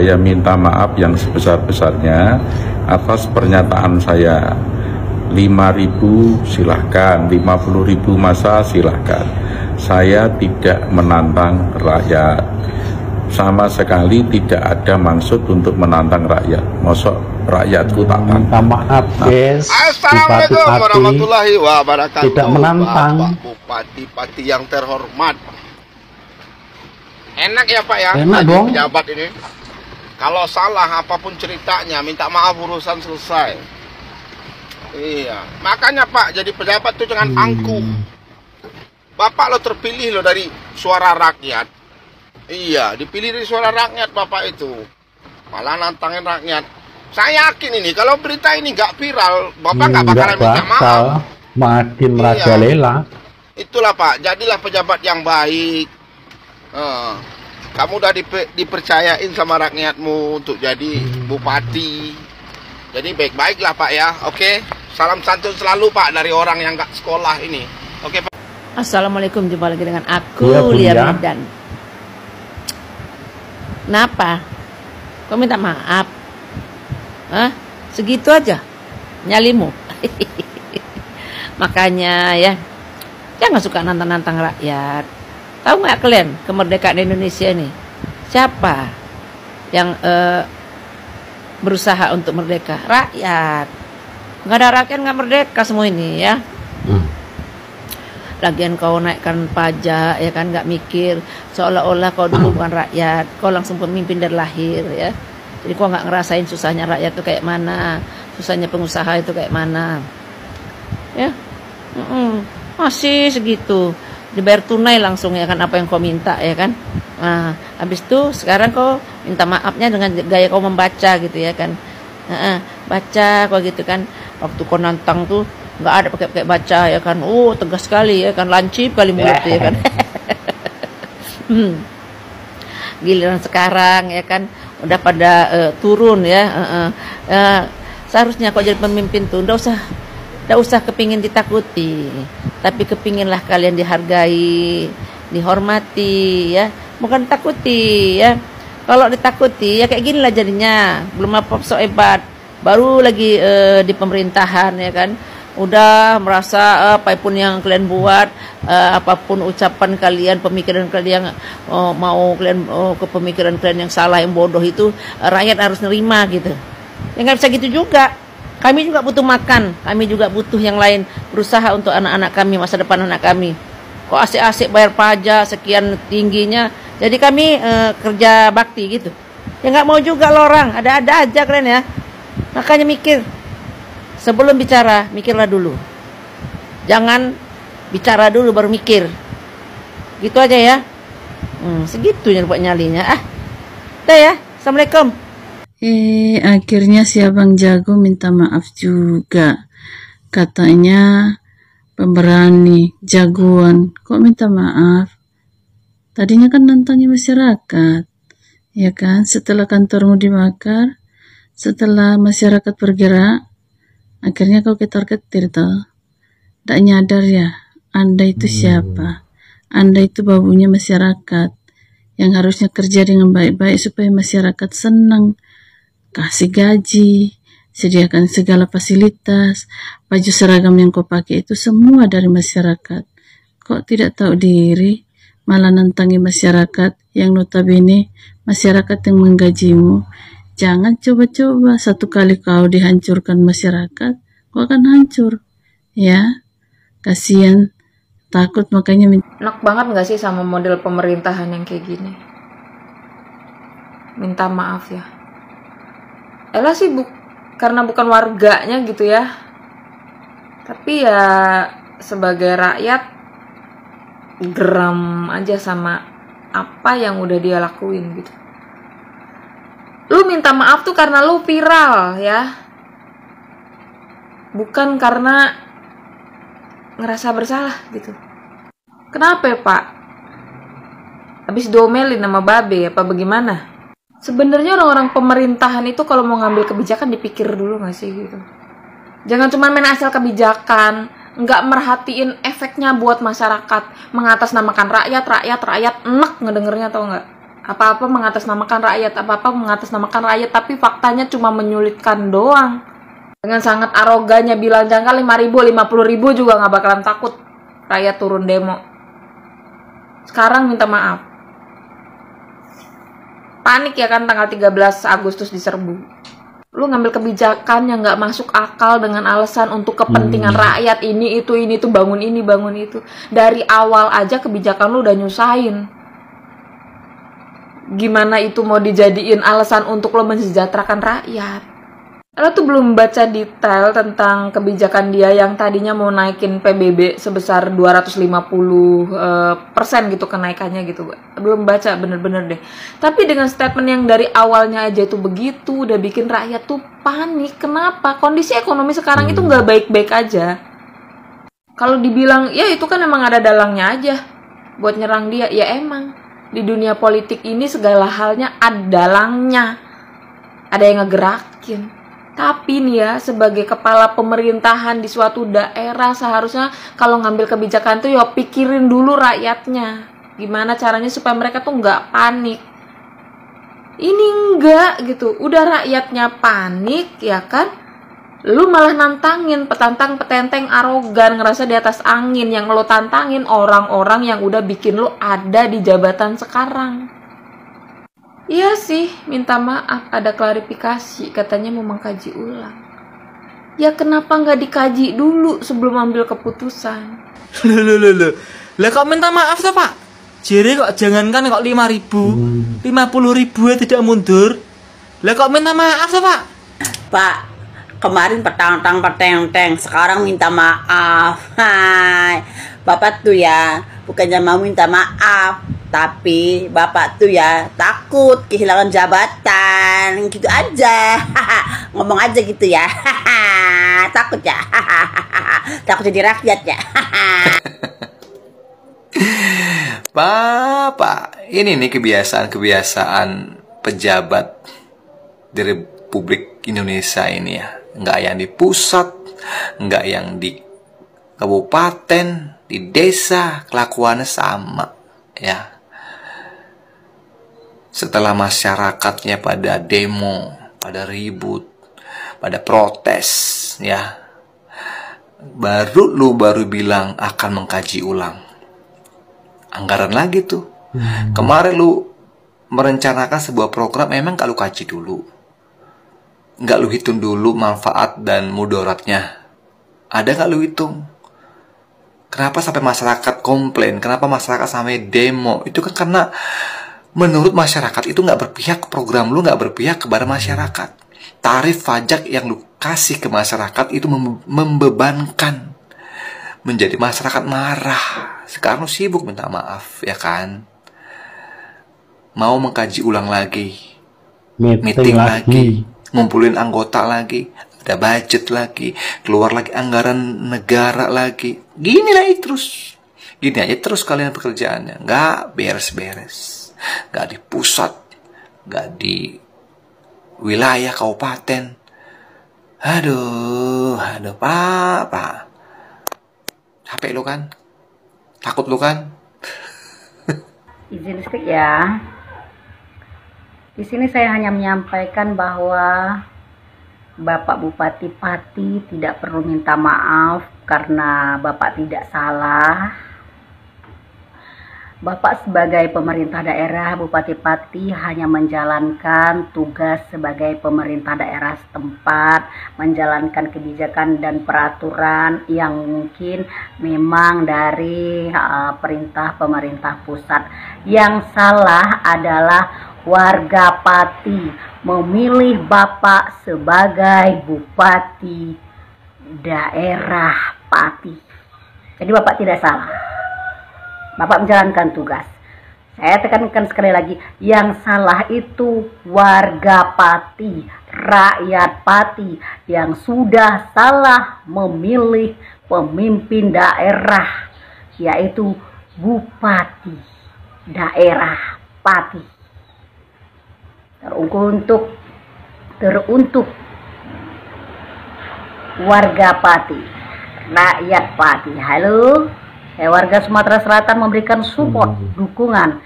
saya minta maaf yang sebesar-besarnya atas pernyataan saya. 5.000 silahkan, 50.000 masa silahkan. Saya tidak menantang rakyat, sama sekali tidak ada maksud untuk menantang rakyat. Mosok rakyatku tak tantang. Minta maaf guys. Assalamualaikum warahmatullahi wabarakatuh. Tidak menantang. Bapak Bupati yang terhormat. Enak ya Pak ya, enak dong. Pejabat ini kalau salah apapun ceritanya minta maaf, urusan selesai. Iya, makanya Pak jadi pejabat tuh jangan angkuh. Bapak lo terpilih lo dari suara rakyat. Iya, dipilih dari suara rakyat Bapak itu. Malah nantangin rakyat. Saya yakin ini kalau berita ini nggak viral, Bapak nggak bakalan minta maaf. Makin merajalela. Itulah Pak, jadilah pejabat yang baik. Kamu udah dipercayain sama rakyatmu untuk jadi bupati. Jadi baik-baiklah Pak ya, oke? Salam santun selalu Pak dari orang yang nggak sekolah ini. Oke Pak. Assalamualaikum, jumpa lagi dengan aku, Lia Medan. Kenapa? Kau minta maaf? Hah? Segitu aja? Nyalimu? Makanya ya, jangan suka nantang-nantang rakyat. Tahu nggak kalian kemerdekaan Indonesia ini? Siapa yang berusaha untuk merdeka? Rakyat. Nggak ada rakyat nggak merdeka semua ini ya. Lagian kau naikkan pajak ya kan, nggak mikir seolah-olah kau dulu bukan rakyat, kau langsung pemimpin dari lahir ya. Jadi kau nggak ngerasain susahnya rakyat itu kayak mana, susahnya pengusaha itu kayak mana ya. Masih segitu, dibayar tunai langsung ya kan apa yang kau minta ya kan. Nah habis itu sekarang kau minta maafnya dengan gaya kau membaca gitu ya kan. Baca kau gitu kan, waktu kau nantang tuh nggak ada pakai baca ya kan. Tegas sekali ya kan, lancip kali mulut ya kan. Giliran sekarang ya kan udah pada turun ya. Seharusnya kau jadi pemimpin tuh nggak usah kepingin ditakuti, tapi kepinginlah kalian dihargai, dihormati ya, bukan takuti ya. Kalau ditakuti ya kayak gini lah jadinya, belum apa so hebat, baru lagi di pemerintahan ya kan, udah merasa apapun yang kalian buat, apapun ucapan kalian, pemikiran kalian, mau kalian ke pemikiran kalian yang salah, yang bodoh itu rakyat harus nerima gitu. Ya nggak bisa gitu juga. Kami juga butuh makan, kami juga butuh yang lain, berusaha untuk anak-anak kami, masa depan anak kami. Kok asik-asik bayar pajak sekian tingginya, jadi kami kerja bakti gitu. Ya nggak mau juga lo orang, ada-ada aja kalian ya. Makanya mikir, sebelum bicara, mikirlah dulu. Jangan bicara dulu baru mikir. Gitu aja ya. Segitunya buat nyalinya. Udah ya, Assalamualaikum. Akhirnya si Abang Jago minta maaf juga. Katanya pemberani, jagoan, kok minta maaf? Tadinya kan nantangnya masyarakat, ya kan? Setelah kantormu dibakar, setelah masyarakat bergerak, akhirnya kau ketar-ketir toh. Tak nyadar ya, Anda itu siapa? Anda itu babunya masyarakat, yang harusnya kerja dengan baik-baik supaya masyarakat senang. Kasih gaji, sediakan segala fasilitas, baju seragam yang kau pakai itu semua dari masyarakat. Kok tidak tahu diri, malah nantangi masyarakat yang notabene masyarakat yang menggajimu. Jangan coba-coba satu kali kau dihancurkan masyarakat, kau akan hancur. Ya, kasihan, takut makanya enak banget gak sih sama model pemerintahan yang kayak gini? Minta maaf ya. Elah sih karena bukan warganya gitu ya. Tapi ya sebagai rakyat geram aja sama apa yang udah dia lakuin gitu. Lu minta maaf tuh karena lu viral ya. Bukan karena ngerasa bersalah gitu. Kenapa ya, Pak? Habis domelin sama babe apa bagaimana? Sebenarnya orang-orang pemerintahan itu kalau mau ngambil kebijakan dipikir dulu gak sih gitu. Jangan cuma main asal kebijakan, nggak merhatiin efeknya buat masyarakat, mengatasnamakan rakyat, enak ngedengernya tau nggak? Apa-apa mengatasnamakan rakyat, apa-apa mengatasnamakan rakyat, tapi faktanya cuma menyulitkan doang. Dengan sangat arogannya bilang jangka 5.000, 50.000 juga nggak bakalan takut rakyat turun demo. Sekarang minta maaf. Panik ya kan tanggal 13 Agustus diserbu. Lu ngambil kebijakan yang nggak masuk akal dengan alasan untuk kepentingan rakyat, ini itu bangun ini bangun itu. Dari awal aja kebijakan lu udah nyusahin. Gimana itu mau dijadiin alasan untuk lo mensejahterakan rakyat? Lo tuh belum baca detail tentang kebijakan dia yang tadinya mau naikin PBB sebesar 250% gitu kenaikannya gitu. Belum baca bener-bener deh. Tapi dengan statement yang dari awalnya aja itu begitu, udah bikin rakyat tuh panik. Kenapa? Kondisi ekonomi sekarang itu nggak baik-baik aja. Kalau dibilang, ya itu kan emang ada dalangnya aja buat nyerang dia. Ya emang. Di dunia politik ini segala halnya ada dalangnya. Ada yang ngegerakin. Tapi nih ya, sebagai kepala pemerintahan di suatu daerah, seharusnya kalau ngambil kebijakan tuh ya pikirin dulu rakyatnya. Gimana caranya supaya mereka tuh nggak panik. Ini enggak gitu. Udah rakyatnya panik ya kan. Lu malah nantangin, petenteng arogan, ngerasa di atas angin. Yang lo tantangin orang-orang yang udah bikin lo ada di jabatan sekarang. Iya sih, minta maaf, ada klarifikasi, katanya mau mengkaji ulang. Ya kenapa nggak dikaji dulu sebelum ambil keputusan? Loh. Lah kok minta maaf tuh Pak? Jadi kok jangankan kok 5.000, 50.000 ya tidak mundur. Lah kok minta maaf tuh Pak? Pak, kemarin petang-tang, sekarang minta maaf. Hai, Bapak tuh ya, bukannya mau minta maaf, tapi Bapak tuh ya takut kehilangan jabatan, gitu aja. Ngomong aja gitu ya. Takut ya. Takut jadi rakyat ya. Bapak, ini nih kebiasaan pejabat di Republik Indonesia ini ya. Nggak yang di pusat, nggak yang di kabupaten, di desa, kelakuannya sama ya. Setelah masyarakatnya pada demo, pada ribut, pada protes ya, baru bilang akan mengkaji ulang anggaran lagi tuh. Kemarin lu merencanakan sebuah program, memang kalau kaji dulu, nggak lu hitung dulu manfaat dan mudaratnya? Ada nggak lu hitung? Kenapa sampai masyarakat komplain? Kenapa masyarakat sampai demo? Itu kan karena menurut masyarakat itu nggak berpihak, program lu nggak berpihak kepada masyarakat. Tarif pajak yang lu kasih ke masyarakat itu membebankan, menjadi masyarakat marah. Sekarang lu sibuk minta maaf ya kan? Mau mengkaji ulang lagi, meeting lagi, ngumpulin anggota lagi, ada budget lagi, keluar lagi anggaran negara lagi. Gini aja terus kalian pekerjaannya, nggak beres-beres, nggak di pusat, nggak di wilayah kabupaten. Aduh Pak, capek lu kan, takut lu kan. Izin speak ya. Di sini saya hanya menyampaikan bahwa Bapak Bupati Pati tidak perlu minta maaf karena Bapak tidak salah. Bapak sebagai pemerintah daerah, Bupati Pati hanya menjalankan tugas sebagai pemerintah daerah setempat, menjalankan kebijakan dan peraturan yang mungkin memang dari perintah pemerintah pusat. Yang salah adalah warga Pati memilih Bapak sebagai Bupati daerah Pati. Jadi Bapak tidak salah. Bapak menjalankan tugas. Saya tekankan sekali lagi, yang salah itu warga Pati, rakyat Pati yang sudah salah memilih pemimpin daerah, yaitu Bupati daerah Pati. Teruntuk warga Pati, rakyat Pati. Halo, saya warga Sumatera Selatan memberikan support, dukungan.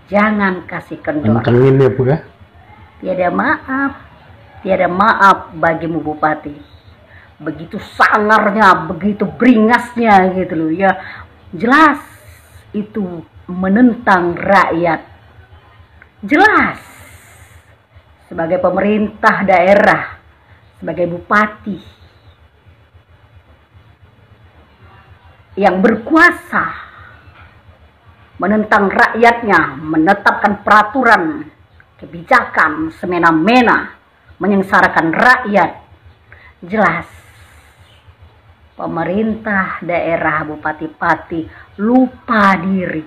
Jangan kasih kendor. Kencengin ya Bu ya. Tiada maaf bagimu Bupati. Begitu sangarnya, begitu beringasnya gitu loh ya. Jelas itu menentang rakyat. Jelas sebagai pemerintah daerah, sebagai bupati yang berkuasa menentang rakyatnya, menetapkan peraturan, kebijakan semena-mena, menyengsarakan rakyat. Jelas pemerintah daerah bupati-pati lupa diri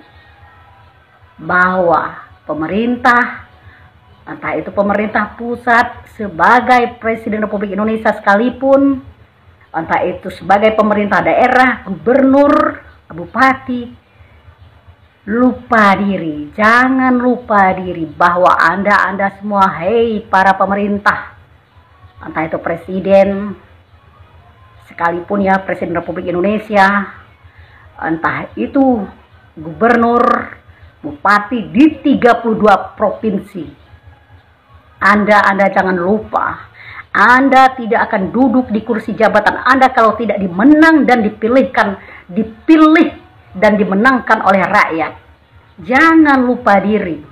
bahwa pemerintah, entah itu pemerintah pusat sebagai Presiden Republik Indonesia sekalipun, entah itu sebagai pemerintah daerah, gubernur, bupati, lupa diri. Jangan lupa diri bahwa Anda semua, hei para pemerintah, entah itu presiden sekalipun ya, Presiden Republik Indonesia, entah itu gubernur, bupati di 32 provinsi. Anda jangan lupa, Anda tidak akan duduk di kursi jabatan Anda kalau tidak dipilih dan dimenangkan oleh rakyat. Jangan lupa diri,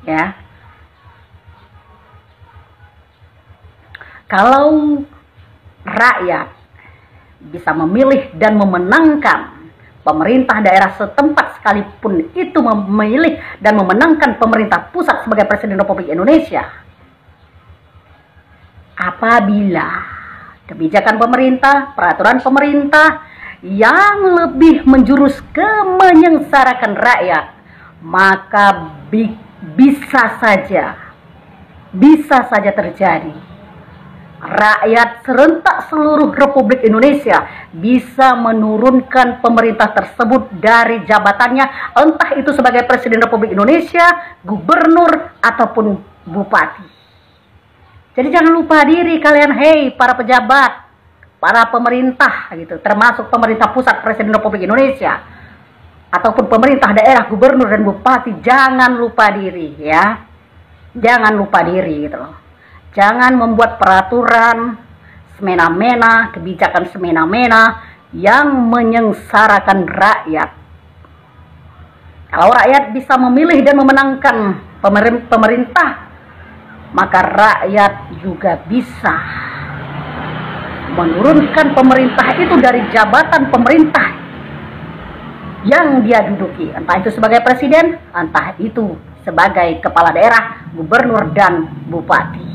ya. Kalau rakyat bisa memilih dan memenangkan pemerintah daerah setempat sekalipun itu memilih dan memenangkan pemerintah pusat sebagai Presiden Republik Indonesia, apabila kebijakan pemerintah, peraturan pemerintah yang lebih menjurus ke menyengsarakan rakyat, maka bisa saja terjadi rakyat serentak seluruh Republik Indonesia bisa menurunkan pemerintah tersebut dari jabatannya, entah itu sebagai Presiden Republik Indonesia, gubernur, ataupun bupati. Jadi jangan lupa diri kalian, hei para pejabat, para pemerintah gitu, termasuk pemerintah pusat Presiden Republik Indonesia ataupun pemerintah daerah, gubernur dan bupati. Jangan lupa diri ya. Jangan lupa diri gitu loh. Jangan membuat peraturan semena-mena, kebijakan semena-mena yang menyengsarakan rakyat. Kalau rakyat bisa memilih dan memenangkan pemerintah, maka rakyat juga bisa menurunkan pemerintah itu dari jabatan pemerintah yang dia duduki, entah itu sebagai presiden, entah itu sebagai kepala daerah, gubernur, dan bupati.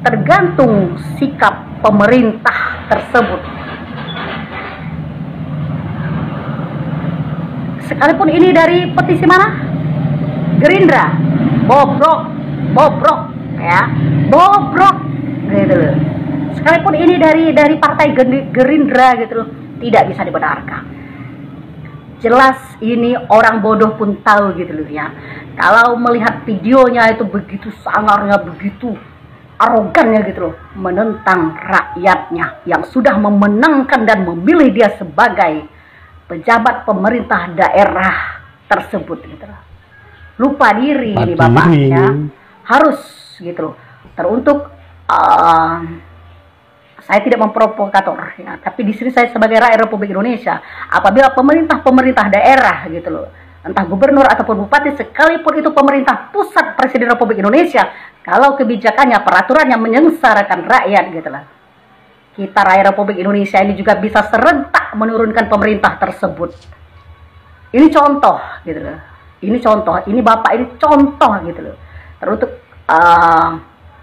Tergantung sikap pemerintah tersebut. Sekalipun ini dari petisi mana? Gerindra. Bobrok ya, bobrok gitu loh. Sekalipun ini dari partai Gerindra gitu loh, tidak bisa dibenarkan. Jelas ini orang bodoh pun tahu gitu loh ya. Kalau melihat videonya itu begitu sangarnya, begitu arogannya gitu loh, menentang rakyatnya yang sudah memenangkan dan memilih dia sebagai pejabat pemerintah daerah tersebut gitu loh. Lupa diri ini bapaknya, harus gitu loh. Teruntuk saya tidak memprovokator ya, tapi di sini saya sebagai rakyat Republik Indonesia, apabila pemerintah daerah gitu loh, entah gubernur ataupun bupati, sekalipun itu pemerintah pusat Presiden Republik Indonesia, kalau kebijakannya, peraturannya menyengsarakan rakyat gitu lah, kita rakyat Republik Indonesia ini juga bisa serentak menurunkan pemerintah tersebut. Ini contoh gitu loh. Ini contoh, ini bapak ini contoh gitu loh. Teruntuk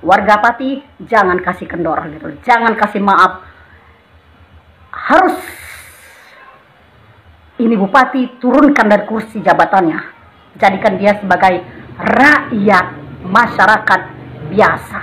warga Pati, jangan kasih kendor gitu loh. Jangan kasih maaf. Harus ini bupati turunkan dari kursi jabatannya. Jadikan dia sebagai rakyat masyarakat biasa.